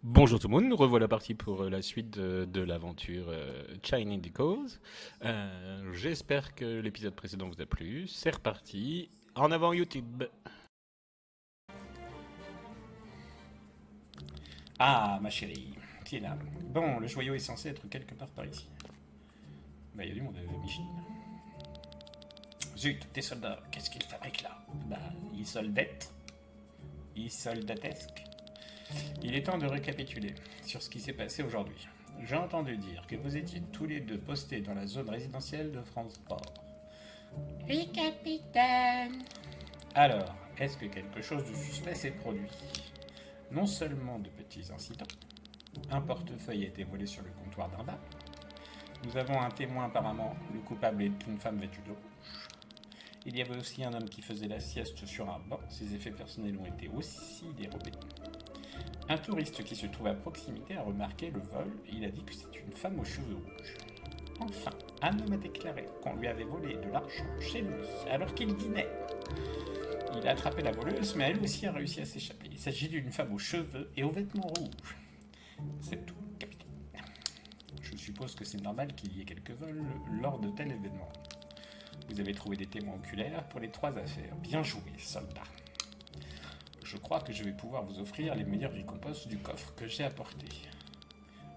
Bonjour tout le monde, nous revoilà partis pour la suite de l'aventure China Cause. J'espère que l'épisode précédent vous a plu. C'est reparti. En avant YouTube. Ah, ma chérie, qui est là? Bon, le joyau est censé être quelque part par ici. Bah, il y a du monde, Michine. Zut, tes soldats, qu'est-ce qu'ils fabriquent là? Bah, ils soldattent. Ils soldatesques. Il est temps de récapituler sur ce qui s'est passé aujourd'hui. J'ai entendu dire que vous étiez tous les deux postés dans la zone résidentielle de Francfort. Oui, capitaine. Alors, est-ce que quelque chose de suspect s'est produit? Non seulement de petits incidents, un portefeuille a été volé sur le comptoir d'un bar, nous avons un témoin apparemment, le coupable est une femme vêtue de rouge. Il y avait aussi un homme qui faisait la sieste sur un banc, ses effets personnels ont été aussi dérobés. Un touriste qui se trouve à proximité a remarqué le vol et il a dit que c'est une femme aux cheveux rouges. Enfin, un homme a déclaré qu'on lui avait volé de l'argent chez lui alors qu'il dînait. Il a attrapé la voleuse, mais elle aussi a réussi à s'échapper. Il s'agit d'une femme aux cheveux et aux vêtements rouges. C'est tout, capitaine. Je suppose que c'est normal qu'il y ait quelques vols lors de tel événement. Vous avez trouvé des témoins oculaires pour les 3 affaires. Bien joué, soldat. Je crois que je vais pouvoir vous offrir les meilleures récompenses du coffre que j'ai apporté.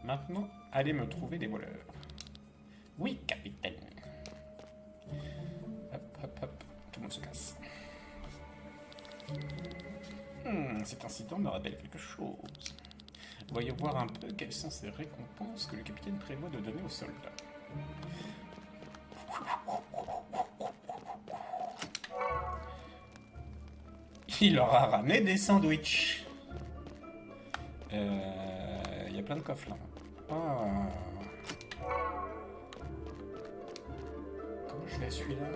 Maintenant, allez me trouver des voleurs. Oui, capitaine. Hop, hop, hop. Tout le monde se casse. Cet incident me rappelle quelque chose. Voyons voir un peu quelles sont ces récompenses que le capitaine prévoit de donner aux soldats. Il leur a ramené des sandwichs. Il y a plein de coffres là. Ah. Comment je vais celui-là?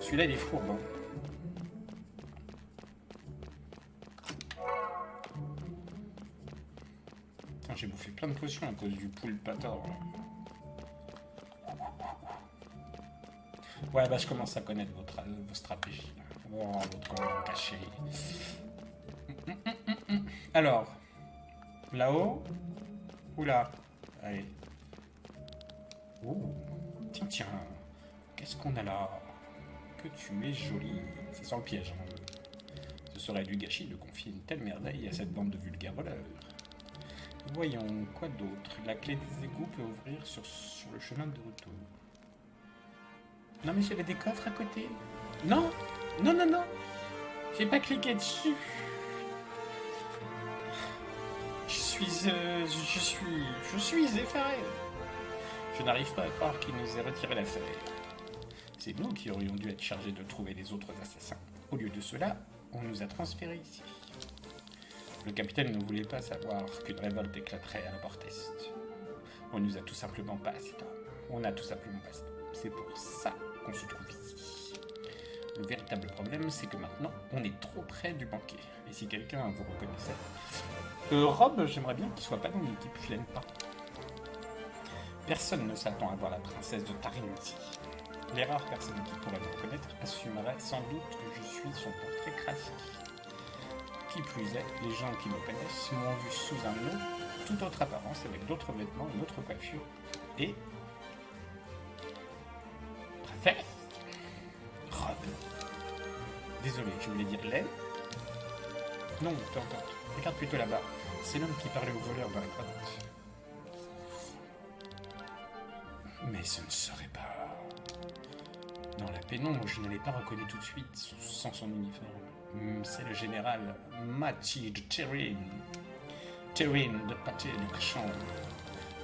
Celui-là il est fourbe. Hein. Putain, j'ai bouffé plein de potions à cause du pool pator. Ouais, bah je commence à connaître vos stratégies. Oh, votre commande cachée. Alors, là-haut ou là? Allez. Oh, tiens, tiens. Qu'est-ce qu'on a là? Que tu es jolie. C'est sans le piège. Hein. Ce serait du gâchis de confier une telle merveille à cette bande de vulgaires voleurs. Voyons, quoi d'autre? La clé des égouts peut ouvrir sur le chemin de retour. Non mais j'avais des coffres à côté. Non, non, non, non. J'ai pas cliqué dessus. Je suis effaré. Je n'arrive pas à croire qu'il nous ait retiré l'affaire. C'est nous qui aurions dû être chargés de trouver les autres assassins. Au lieu de cela, on nous a transférés ici. Le capitaine ne voulait pas savoir qu'une révolte éclaterait à la Port-Est. On nous a tout simplement pas assez d'hommes. On n'a tout simplement pas assez d'hommes. C'est pour ça qu'on se trouve ici. Le véritable problème, c'est que maintenant, on est trop près du banquet. Et si quelqu'un vous reconnaissait... Rob, j'aimerais bien qu'il soit pas dans l'équipe, je l'aime pas. Personne ne s'attend à voir la princesse de Tarinti. Les rares personnes qui pourraient me reconnaître assumeraient sans doute que je suis son portrait classique. Qui plus est, les gens qui me connaissent m'ont vu sous un nom, toute autre apparence, avec d'autres vêtements, une autre coiffure, et... Préfère Rob. Désolé, je voulais dire Len. Non, peu importe. Regarde plutôt là-bas. C'est l'homme qui parlait aux voleurs dans la grotte. Mais ce ne serait pas... Dans la pénombre, je ne l'ai pas reconnu tout de suite sans son uniforme. C'est le général Machi de Tyrion. Tyrion de pâté de cochon.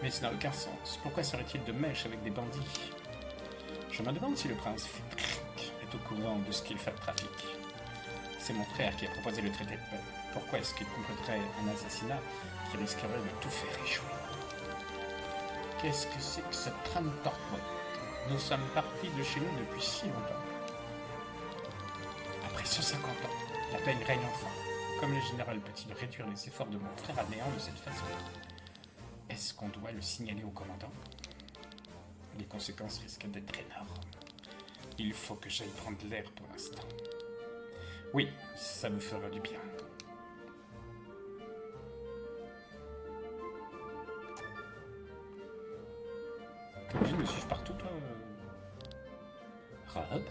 Mais ça n'a aucun sens. Pourquoi serait-il de mèche avec des bandits? Je me demande si le prince est au courant de ce qu'il fait de trafic. C'est mon frère qui a proposé le traité de paix. Pourquoi est-ce qu'il compléterait un assassinat qui risquerait de tout faire échouer? Qu'est-ce que c'est que cette trame torpille? Nous sommes partis de chez nous depuis si longtemps. Après 150 ans, la paix règne enfin. Comme le général peut-il réduire les efforts de mon frère à néant de cette façon? Est-ce qu'on doit le signaler au commandant? Les conséquences risquent d'être énormes. Il faut que j'aille prendre l'air pour l'instant. Oui, ça me fera du bien. T'es obligé de me suivre partout, toi Rob?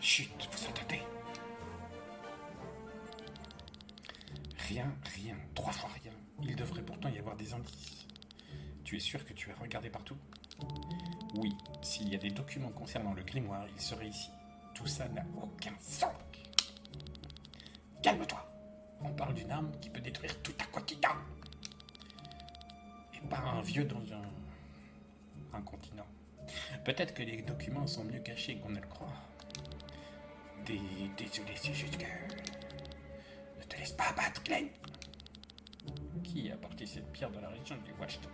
Chut, vous entendez? Rien, 3 fois rien. Il devrait pourtant y avoir des indices. Tu es sûr que tu as regardé partout? Oui, s'il y a des documents concernant le grimoire, ils seraient ici. Tout ça n'a aucun sens. Calme-toi. On parle d'une arme qui peut détruire tout à quoi qui gagne. Et pas un vieux dans un continent. Peut-être que les documents sont mieux cachés qu'on ne le croit. Désolé, c'est juste que... Ne te laisse pas abattre, Glenn. Qui a porté cette pierre dans la région du Watchtower?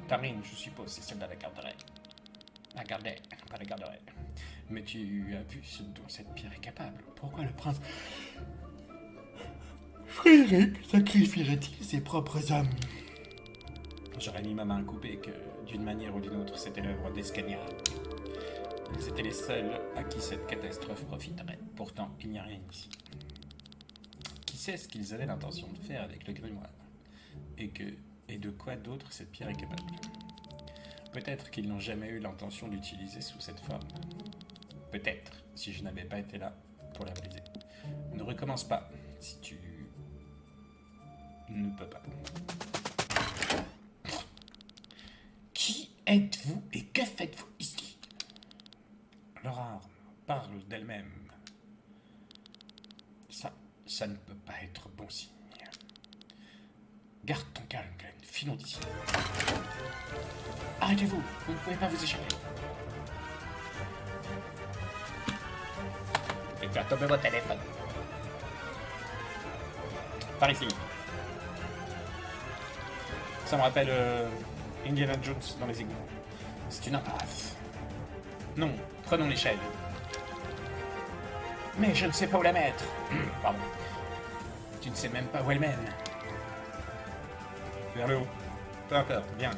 Tarine, je suppose, c'est celle de la garderie. La garderie, pas la garderie. Mais tu as vu ce dont cette pierre est capable. Pourquoi le prince Frédéric sacrifierait-il ses propres hommes? J'aurais mis ma main coupée que, d'une manière ou d'une autre, c'était l'œuvre d'Escania. Ils étaient les seuls à qui cette catastrophe profiterait. Pourtant, il n'y a rien ici. Qui sait ce qu'ils avaient l'intention de faire avec le grimoire? Et de quoi d'autre cette pierre est capable? Peut-être qu'ils n'ont jamais eu l'intention d'utiliser sous cette forme. Peut-être, si je n'avais pas été là pour la briser. Ne recommence pas, si tu ne peux pas. Qui êtes-vous et que faites-vous ici? Leur arme parle d'elle-même. Ça ne peut pas être bon signe. Garde ton calme, Glenn. Filons d'ici. Arrêtez-vous. Vous ne pouvez pas vous échapper. Et faire tomber votre téléphone. Par ici. Ça me rappelle Indiana Jones dans les égouts. C'est une impasse. Non, prenons l'échelle. Mais je ne sais pas où la mettre. Pardon. Tu ne sais même pas où elle mène. Vers le haut. Peu importe, viens.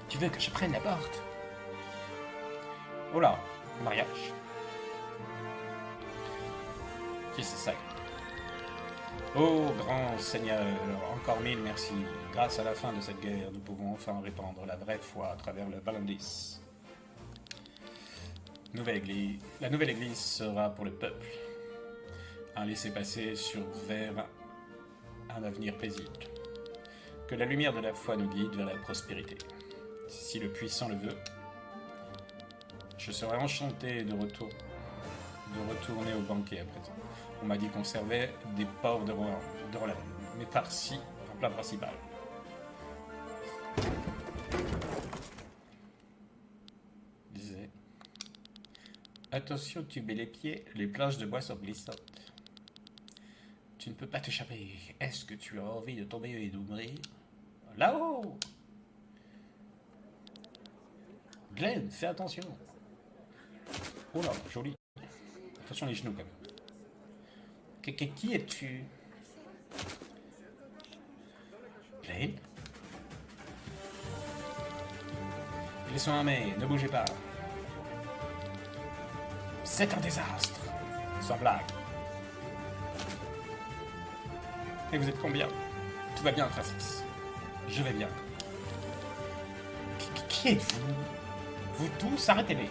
Tu veux que je prenne la porte? Oh là, mariage. Qui c'est ça? Oh, grand Seigneur, encore 1000 merci. Grâce à la fin de cette guerre, nous pouvons enfin répandre la vraie foi à travers le Valandis. La nouvelle église sera pour le peuple. Un laissez-passer vers un avenir paisible. Que la lumière de la foi nous guide vers la prospérité. Si le puissant le veut, je serai enchanté de retourner au banquet à présent. On m'a dit qu'on servait des porcs de relais, mais farcis en plat principal. Disait. Attention, tu mets les pieds, les planches de bois sont glissantes. Tu ne peux pas t'échapper. Est-ce que tu as envie de tomber et d'ouvrir? Là-haut! Glenn, fais attention. Oh là, joli. Attention les genoux quand même. Qui es-tu? Glenn? Ils sont armés, ne bougez pas. C'est un désastre. Sans blague. Et vous êtes combien? Tout va bien, Francis. Je vais bien. Qui êtes-vous? Vous tous, arrêtez-les.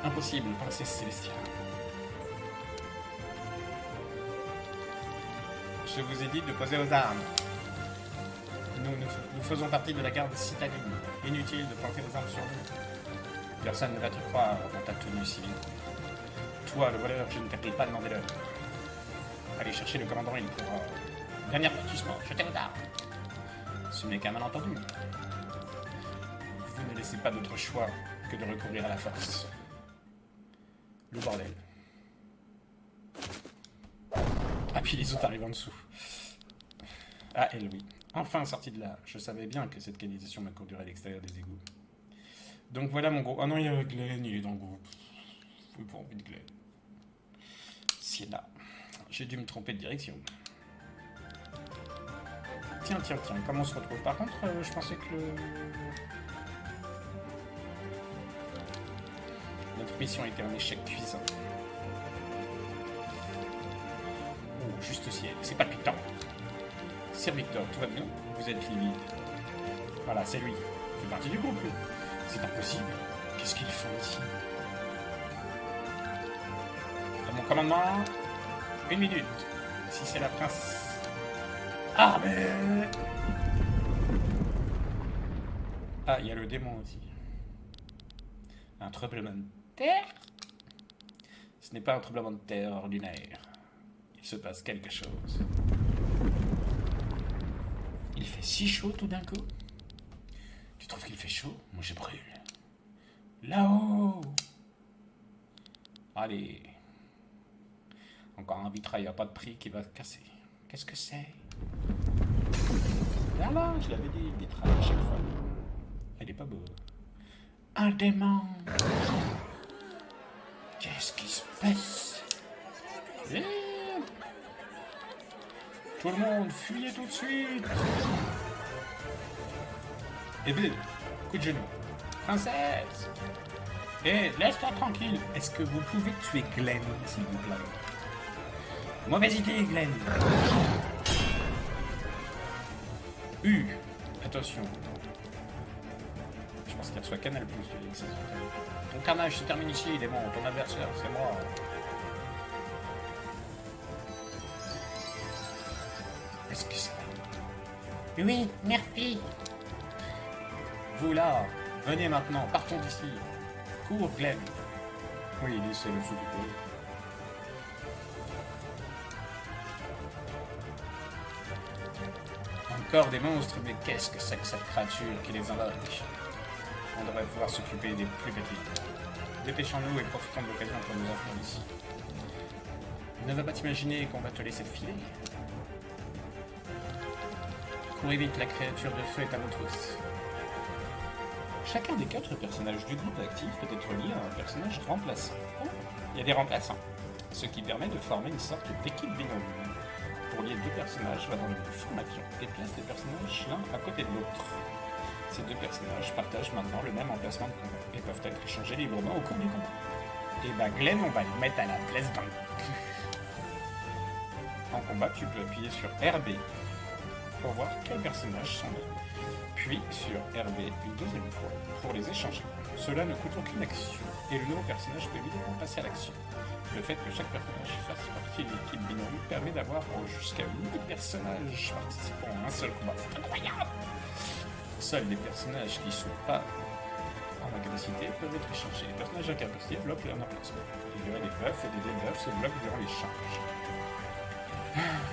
Impossible, princesse Célestia. Je vous ai dit de poser vos armes. Nous faisons partie de la garde citadine. Inutile de planter vos armes sur nous. Personne ne va te croire dans ta tenue civile. Toi, le voleur, je ne t'appelle pas demander l'heure. Allez chercher le commandant, il pourra... Dernier avertissement, jetez vos armes. Ce n'est qu'un malentendu. Vous ne laissez pas d'autre choix que de recourir à la force. Le bordel. Ah, puis les autres arrivent en dessous. Ah, elle, oui. Enfin sorti de là. Je savais bien que cette canalisation me conduirait à l'extérieur des égouts. Donc voilà mon gros... Ah non, il y a Glenn, il est dans le groupe. Pour envie de Glenn. Sienna. J'ai dû me tromper de direction. Tiens, comment on se retrouve? Par contre, je pensais que notre mission était un échec cuisant. Oh, juste ciel, c'est palpitant. Sir Victor, tout va bien? Vous êtes livide. Voilà, c'est lui. Il fait partie du couple. C'est impossible. Qu'est-ce qu'ils font ici? À mon commandement, 1 minute. Si c'est la princesse... Ah, mais... Ah, il y a le démon aussi. Un tremblement de terre? Ce n'est pas un tremblement de terre ordinaire. Il se passe quelque chose. Il fait si chaud tout d'un coup. Tu trouves qu'il fait chaud? Moi, je brûle. Là-haut! Allez. Encore un vitrail à pas de prix qui va se casser. Qu'est-ce que c'est? Là, je l'avais dit, le vitrail à chaque fois. Il est pas beau. Un démon! Qu'est-ce qui se passe? Tout le monde, fuyez tout de suite! Et vite, coup de genou. Princesse! Laisse-la tranquille. Est-ce que vous pouvez tuer Glenn, s'il vous plaît? Mauvaise idée, Glenn. Attention. Je pense qu'il reçoit Canal+. Ton carnage se termine ici, démon. Ton adversaire, c'est moi. Est-ce que ça va? Oui, merci. Vous là, venez maintenant, partons d'ici. Cours, Glenn. Oui, c'est le fou du coup. Encore des monstres, mais qu'est-ce que c'est que cette créature qui les invoque? On devrait pouvoir s'occuper des plus petits. Dépêchons-nous et profitons de l'occasion pour nous enfuir d'ici. Ne va pas t'imaginer qu'on va te laisser filer. Courez vite, la créature de feu est à votre trousses. Chacun des 4 personnages du groupe actif peut être lié à un personnage remplaçant. Oh, il y a des remplaçants, ce qui permet de former une sorte d'équipe binôme. Pour lier 2 personnages, va dans le menu formation et place les personnages l'un à côté de l'autre. Ces 2 personnages partagent maintenant le même emplacement de combat et peuvent être échangés librement au cours du combat. Et bah Glenn, on va le mettre à la place dans le cul. En combat, tu peux appuyer sur RB pour voir quels personnages sont là. Puis sur RB une deuxième fois pour les échanger. Cela ne coûte aucune action et le nouveau personnage peut immédiatement passer à l'action. Le fait que chaque personnage fasse partie de l'équipe binôme permet d'avoir jusqu'à 8 personnages participant à un seul combat. C'est incroyable! Seuls les personnages qui ne sont pas en incapacité peuvent être échangés. Les personnages incapacités bloquent leur emplacement. Il y aurait des buffs et des debuffs se bloquent durant l'échange.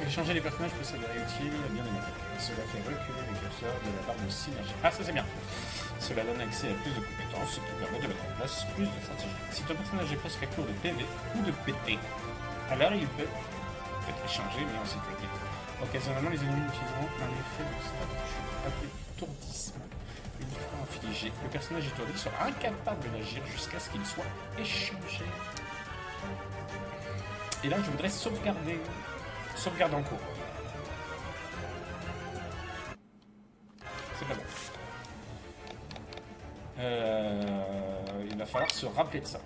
Échanger les personnages peut s'avérer utile à bien des manières. Cela fait reculer les curseurs de la barre de synergie. Ah, ça c'est bien. Cela donne accès à plus de compétences, ce qui permet de mettre en place plus de stratégies. Si ton personnage est presque à court de PV ou de PT, alors il peut être échangé mais en sécurité. Occasionnellement, les ennemis utiliseront un effet de statut appelé étourdissement. Une fois infligé, le personnage étourdi sera incapable d'agir jusqu'à ce qu'il soit échangé. Et là, je voudrais sauvegarder. Sauvegarde en cours. C'est pas bon. Il va falloir se rappeler de ça.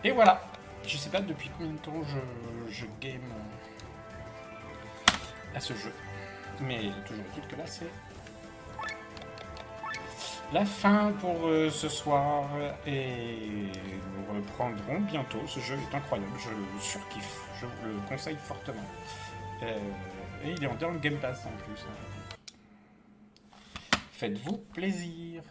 Et voilà. Je sais pas depuis combien de temps je game à ce jeu. Mais toujours est-il que là, c'est la fin pour ce soir et nous reprendrons bientôt. Ce jeu est incroyable, je le surkiffe, je vous le conseille fortement. Et il est en termes Game Pass en plus. Faites-vous plaisir.